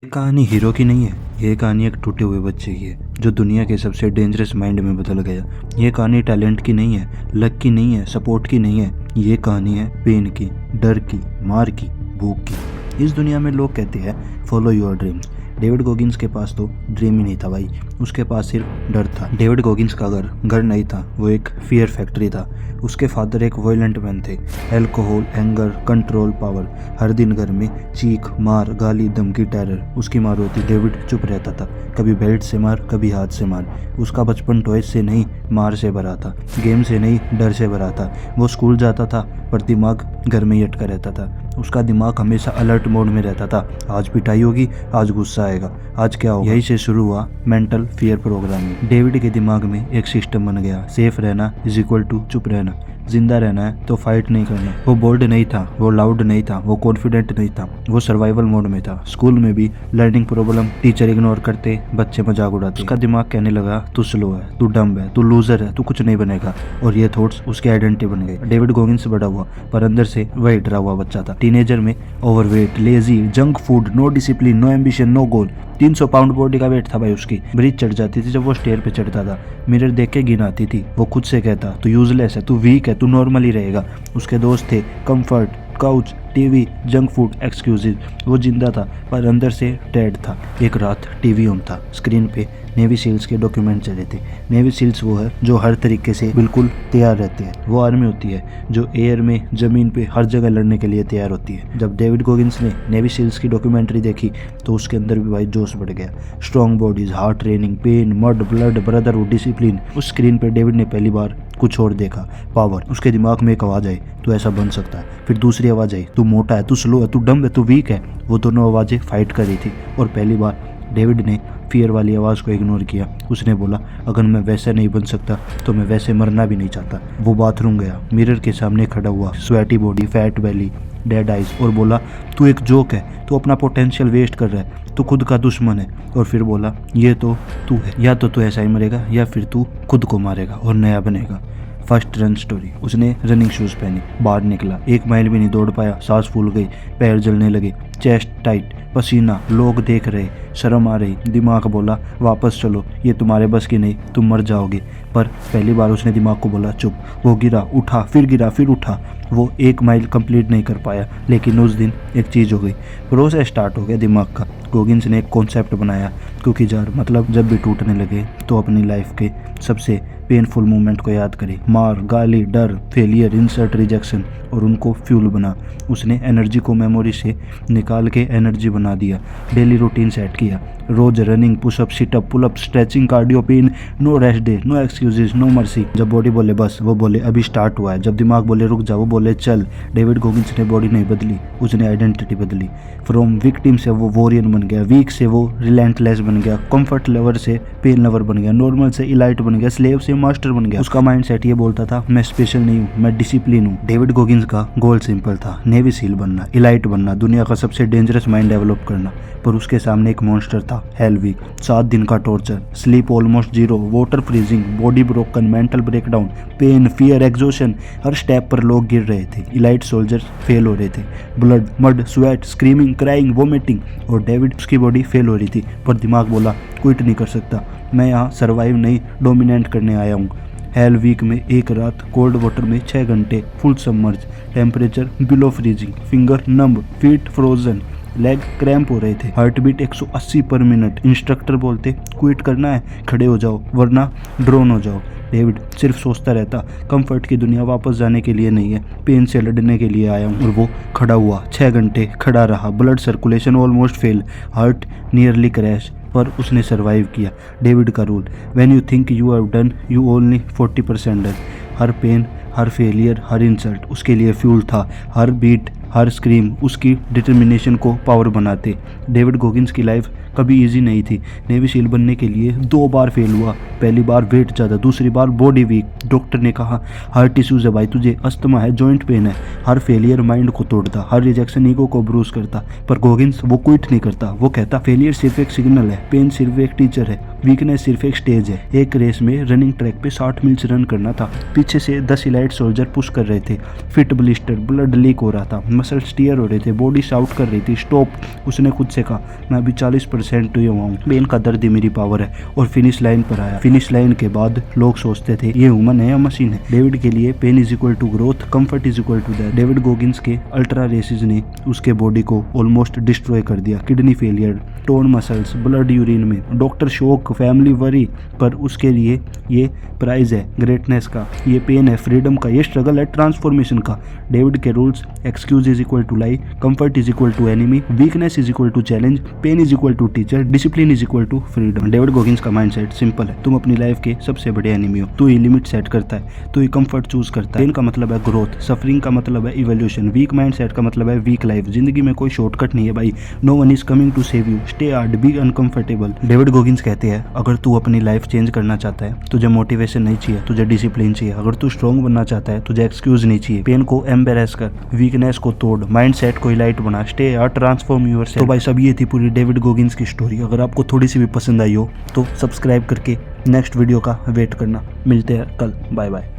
ये कहानी हीरो की नहीं है। ये कहानी एक टूटे हुए बच्चे की है जो दुनिया के सबसे डेंजरस माइंड में बदल गया। ये कहानी टैलेंट की नहीं है, लक की नहीं है, सपोर्ट की नहीं है। ये कहानी है पेन की, डर की, मार की, भूख की। इस दुनिया में लोग कहते हैं follow your dreams. David Goggins के पास तो ड्रीम ही नहीं था भाई, उसके पास सिर्फ डर था। डेविड गॉगिंस का घर नहीं था, वो एक फियर फैक्ट्री था। उसके फादर एक वायलेंट मैन थे। Alcohol, anger, control, power. हर दिन घर में चीख, मार, गाली, धमकी, टेरर। उसकी मार होती, डेविड चुप रहता था। कभी बेल्ट से मार, कभी हाथ से मार। उसका बचपन टॉयज से नहीं, मार से भरा था। गेम से नहीं, डर से भरा था। वो स्कूल जाता था पर दिमाग घर में ही अटका रहता था। उसका दिमाग हमेशा अलर्ट मोड में रहता था। आज पिटाई होगी, आज गुस्सा आएगा, आज क्या होगा। यही से शुरू हुआ मेंटल फियर प्रोग्रामिंग। डेविड के दिमाग में एक सिस्टम बन गया, सेफ रहना इज इक्वल टू चुप रहना। जिंदा रहना है तो फाइट नहीं करना। वो बोल्ड नहीं था, वो लाउड नहीं था, वो कॉन्फिडेंट नहीं था, वो सर्वाइवल मोड में था। स्कूल में भी लर्निंग प्रॉब्लम, टीचर इग्नोर करते, बच्चे मजाक उड़ाते। उसका दिमाग कहने लगा तू स्लो है, तू डम्ब है, तू लूजर है, तू कुछ नहीं बनेगा। और ये थॉट्स उसके आइडेंटिटी बन गए। डेविड गॉगिंस से बड़ा हुआ पर अंदर से वही डरा हुआ बच्चा था। टीनेजर में overweight, lazy, junk food, no discipline, no ambition, no goal. 300 pound body का वेट था भाई उसकी। ब्रिज चढ़ जाती थी जब वो स्टेयर पे चढ़ता था। मिरर देख के घिन आती थी। वो खुद से कहता तू यूजलेस है, तू वीक है, तू नॉर्मल ही रहेगा। उसके दोस्त थे comfort, couch, TV, junk food, excuses. वो जिंदा था पर अंदर से डेड था। एक रात टीवी ऑन था, स्क्रीन पे नेवी सील्स के डॉक्यूमेंट चले थे। नेवी सील्स वो है जो हर तरीके से बिल्कुल तैयार रहते हैं। वो आर्मी होती है जो एयर में, जमीन पे, हर जगह लड़ने के लिए तैयार होती है। जब डेविड गॉगिंस ने नेवी सील्स की डॉक्यूमेंट्री देखी तो उसके अंदर भी भाई जोश बढ़ गया। Strong bodies, hard training, pain, mud, blood, brotherhood, discipline. उस स्क्रीन पे डेविड ने पहली बार कुछ और देखा, पावर। उसके दिमाग में एक आवाज आई, तू ऐसा बन सकता है। फिर दूसरी आवाज आई, तू मोटा है, तू स्लो है, तू डम्ब है, तू वीक है। वो दोनों आवाजें फाइट कर रही थी और पहली बार डेविड ने फियर वाली आवाज़ को इग्नोर किया। उसने बोला अगर मैं वैसा नहीं बन सकता तो मैं वैसे मरना भी नहीं चाहता। वो बाथरूम गया, मिरर के सामने खड़ा हुआ, स्वेटी बॉडी, फैट बेली, डेड आइज, और बोला तू एक जोक है, तू अपना पोटेंशियल वेस्ट कर रहा है, तू खुद का दुश्मन है। और फिर बोला ये तो तू है, या तो तू ऐसा ही मरेगा या फिर तू खुद को मारेगा और नया बनेगा। First run story. उसने रनिंग शूज पहनी, बाहर निकला। 1 माइल भी नहीं दौड़ पाया, सांस फूल गई, पैर जलने लगे, चेस्ट टाइट, पसीना, लोग देख रहे, शर्म आ रही। दिमाग बोला वापस चलो, ये तुम्हारे बस की नहीं, तुम मर जाओगे। पर पहली बार उसने दिमाग को बोला चुप। वो गिरा, उठा, फिर गिरा, फिर उठा। वो 1 माइल कंप्लीट नहीं कर पाया, लेकिन उस दिन एक चीज़ हो गई। प्रोसेस स्टार्ट हो गया दिमाग का। गॉगिंस ने एक कॉन्सेप्ट बनाया, क्योंकि जार मतलब जब भी टूटने लगे तो अपनी लाइफ के सबसे पेनफुल मोमेंट को याद करे। मार, गाली, डर, फेलियर, इंसल्ट, रिजेक्शन, और उनको फ्यूल बना। उसने एनर्जी को मेमोरी से निकाल के एनर्जी बना दिया। डेली रूटीन सेट किया, रोज running, pushup, situp, pullup, stretching, cardio, pain, no rest day, no excuses, no mercy. जब बॉडी बोले बस, वो बोले अभी स्टार्ट हुआ है। जब दिमाग बोले रुक जा, वो बोले चल। डेविड गॉगिंस ने बॉडी नहीं बदली, उसने आइडेंटिटी बदली। फ्रॉम विक्टिम से वो वॉरियर बन गया, वीक से वो रिलेंटलेस बन गया, कंफर्ट लवर से पेन लवर बन गया, नॉर्मल से इलाइट बन गया, स्लेव से मास्टर बन गया। उसका माइंडसेट ये बोलता था मैं स्पेशल नहीं हूँ, मैं डिसिप्लिन हूँ। डेविड गॉगिंस का गोल सिंपल था, नेवी सील बनना, इलाइट बनना, दुनिया का सबसे डेंजरस माइंड डेवलप करना। पर उसके सामने एक मॉन्स्टर था, हेल वीक। 7 दिन का torture, sleep almost zero, water freezing, body broken, mental breakdown, pain, fear, exhaustion. हर स्टेप पर लोग गिर रहे थे, इलाइट सोल्जर्स फेल हो रहे थे। Blood, mud, sweat, screaming, crying, vomiting. और डेविड उसकी बॉडी फेल हो रही थी पर दिमाग बोला क्विट नहीं कर सकता, मैं यहाँ सर्वाइव नहीं डोमिनेट करने आया हूँ। हेल वीक में एक रात कोल्ड वाटर में 6 घंटे, full submerge, temperature below freezing, finger numb, feet frozen, leg cramp हो रहे थे, हार्ट बीट 180 पर मिनट। इंस्ट्रक्टर बोलते क्विट करना है खड़े हो जाओ वरना ड्रोन हो जाओ। डेविड सिर्फ सोचता रहता कंफर्ट की दुनिया वापस जाने के लिए नहीं है, पेन से लड़ने के लिए आया हूँ। और वो खड़ा हुआ, 6 घंटे खड़ा रहा, blood circulation almost fail, heart nearly crash, पर उसने सर्वाइव किया। डेविड का rule, when you think you have done you only 40% done. हर पेन, हर फेलियर, हर इंसल्ट उसके लिए फ्यूल था। हर बीट, हर स्क्रीम उसकी डिटर्मिनेशन को पावर बनाते। डेविड गॉगिंस की लाइफ कभी इजी नहीं थी। नेवी सील बनने के लिए 2 बार फेल हुआ। पहली बार वेट ज़्यादा, दूसरी बार बॉडी वीक। डॉक्टर ने कहा हार्ट टिश्यूज है भाई, तुझे अस्थमा है, जॉइंट पेन है। हर फेलियर माइंड को तोड़ता, हर रिजेक्शन ईगो को ब्रूस करता। पर गॉगिंस वो क्विट नहीं करता, वो कहता फेलियर सिर्फ एक सिग्नल है, पेन सिर्फ एक टीचर है, वीकनेस सिर्फ एक स्टेज है। एक रेस में रनिंग ट्रैक पे 60 मील्स रन करना था, पीछे से 10 इलाइट सोल्जर पुश कर रहे थे, फिट ब्लिस्टर, ब्लड लीक हो रहा था, मसल स्टीयर हो रहे थे, बॉडी शाउट कर रही थी स्टॉप। उसने खुद से कहा मैं अभी 40% हुआ हूँ, पेन का दर्द ही मेरी पावर है, और फिनिश लाइन पर आया। फिनिश लाइन के बाद लोग सोचते थे ये ह्यूमन है या मशीन है। डेविड के लिए pain is equal to growth, comfort is equal to death. David Goggins के अल्ट्रा रेसेस ने उसके बॉडी को ऑलमोस्ट डिस्ट्रॉय कर दिया, kidney failure, torn muscles, blood urine में, डॉक्टर शोक, फैमिली वरी, पर उसके लिए ये प्राइज है ग्रेटनेस का, ये पेन है फ्रीडम का, ये स्ट्रगल है ट्रांसफॉर्मेशन का। डेविड के rules: excuse is equal to lie, comfort is equal to enemy, weakness is equal to challenge, pain is equal to teacher, discipline is equal to freedom. David Goggins का mindset simple है, तुम अपनी life के सबसे बड़े enemy हो। तू ही limit set करता है, तू ही कंफर्ट चूज करता है। पेन का मतलब है ग्रोथ, सफरिंग का मतलब है इवोल्यूशन, वीक माइंडसेट का मतलब है वीक लाइफ। जिंदगी में कोई शॉर्टकट नहीं है भाई, no one is coming to save you, stay hard, be uncomfortable. David Goggins कहते हैं अगर तू अपनी लाइफ चेंज करना चाहता है, तुझे मोटिवेशन नहीं चाहिए, तुझे डिसिप्लिन चाहिए। अगर तू स्ट्रॉन्ग बनना चाहता है, तुझे एक्सक्यूज नहीं चाहिए। पेन को एम्बेरेस कर, वीकनेस को तोड़, माइंडसेट को लाइट बना, स्टे हार्ड, ट्रांसफॉर्म योरसेल्फ। तो भाई सब ये थी पूरी डेविड गोगिंस की स्टोरी। अगर आपको थोड़ी सी भी पसंद आई हो तो सब्सक्राइब करके नेक्स्ट वीडियो का वेट करना। मिलते हैं कल, बाय बाय।